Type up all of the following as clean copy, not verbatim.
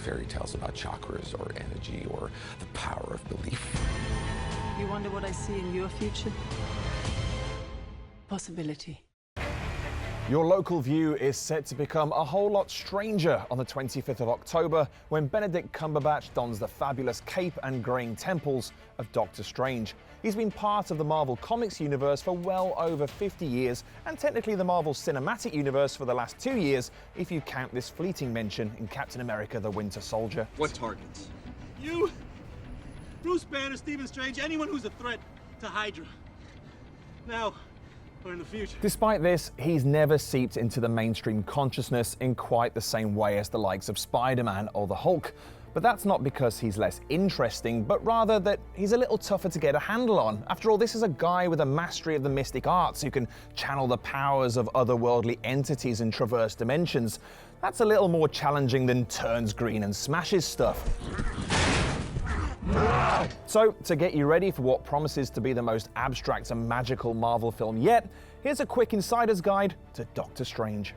fairy tales about chakras or energy or the power of belief. You wonder what I see in your future? Possibility. Your local view is set to become a whole lot stranger on the 25th of October when Benedict Cumberbatch dons the fabulous cape and graying temples of Doctor Strange. He's been part of the Marvel Comics universe for well over 50 years, and technically the Marvel Cinematic Universe for the last 2 years, if you count this fleeting mention in Captain America: The Winter Soldier. What targets? You, Bruce Banner, Stephen Strange, anyone who's a threat to Hydra. Now, or in the future. Despite this, he's never seeped into the mainstream consciousness in quite the same way as the likes of Spider-Man or the Hulk. But that's not because he's less interesting, but rather that he's a little tougher to get a handle on. After all, this is a guy with a mastery of the mystic arts who can channel the powers of otherworldly entities and traverse dimensions. That's a little more challenging than turns green and smashes stuff. So, to get you ready for what promises to be the most abstract and magical Marvel film yet, here's a quick insider's guide to Doctor Strange.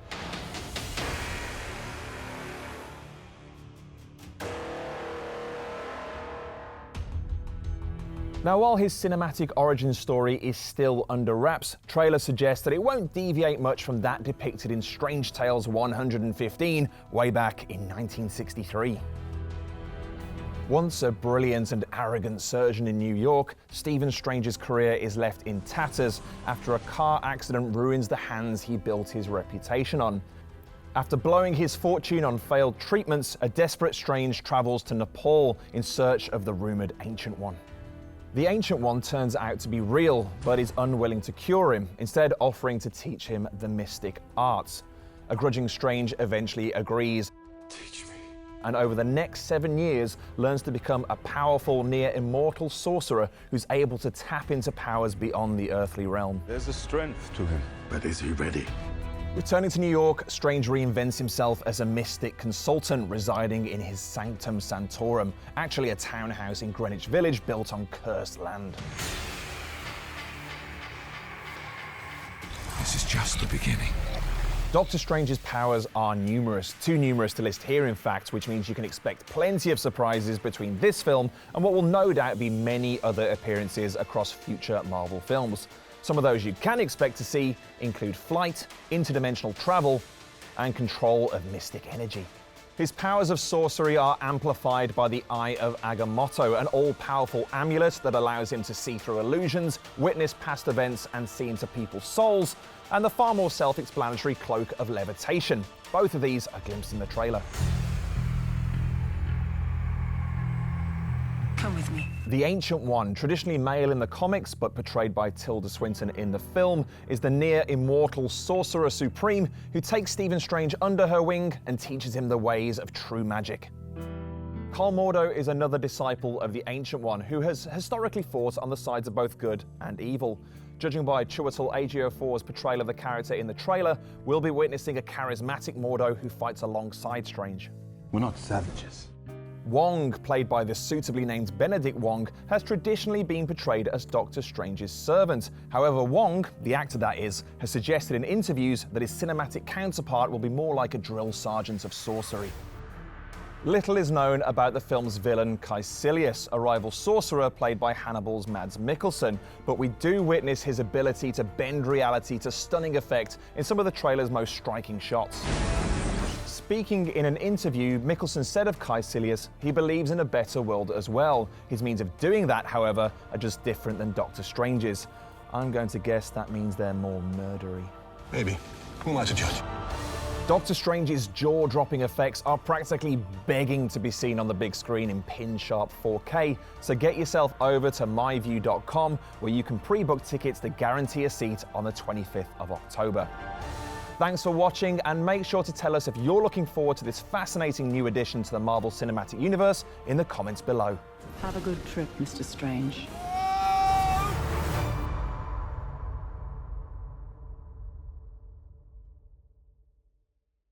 Now, while his cinematic origin story is still under wraps, trailers suggest that it won't deviate much from that depicted in Strange Tales 115 way back in 1963. Once a brilliant and arrogant surgeon in New York, Stephen Strange's career is left in tatters after a car accident ruins the hands he built his reputation on. After blowing his fortune on failed treatments, a desperate Strange travels to Nepal in search of the rumored Ancient One. The Ancient One turns out to be real, but is unwilling to cure him, instead offering to teach him the mystic arts. A grudging Strange eventually agrees. Teach me. And over the next 7 years learns to become a powerful, near-immortal sorcerer who's able to tap into powers beyond the earthly realm. There's a strength to him. But is he ready? Returning to New York, Strange reinvents himself as a mystic consultant residing in his Sanctum Sanctorum, actually a townhouse in Greenwich Village built on cursed land. This is just the beginning. Doctor Strange's powers are numerous, too numerous to list here in fact, which means you can expect plenty of surprises between this film and what will no doubt be many other appearances across future Marvel films. Some of those you can expect to see include flight, interdimensional travel, and control of mystic energy. His powers of sorcery are amplified by the Eye of Agamotto, an all-powerful amulet that allows him to see through illusions, witness past events, and see into people's souls, and the far more self-explanatory Cloak of Levitation. Both of these are glimpsed in the trailer. Come with me. The Ancient One, traditionally male in the comics but portrayed by Tilda Swinton in the film, is the near-immortal Sorcerer Supreme who takes Stephen Strange under her wing and teaches him the ways of true magic. Col Mordo is another disciple of the Ancient One who has historically fought on the sides of both good and evil. Judging by Chiwetel Ejiofor's portrayal of the character in the trailer, we'll be witnessing a charismatic Mordo who fights alongside Strange. We're not savages. Wong, played by the suitably named Benedict Wong, has traditionally been portrayed as Doctor Strange's servant. However, Wong, the actor that is, has suggested in interviews that his cinematic counterpart will be more like a drill sergeant of sorcery. Little is known about the film's villain Caecilius, a rival sorcerer played by Hannibal's Mads Mikkelsen, but we do witness his ability to bend reality to stunning effect in some of the trailer's most striking shots. Speaking in an interview, Mikkelsen said of Caecilius, he believes in a better world as well. His means of doing that, however, are just different than Doctor Strange's. I'm going to guess that means they're more murdery. Maybe. Who am I to judge? Doctor Strange's jaw-dropping effects are practically begging to be seen on the big screen in pin-sharp 4K, so get yourself over to myview.com where you can pre-book tickets to guarantee a seat on the 25th of October. Thanks for watching, and make sure to tell us if you're looking forward to this fascinating new addition to the Marvel Cinematic Universe in the comments below. Have a good trip, Mr. Strange.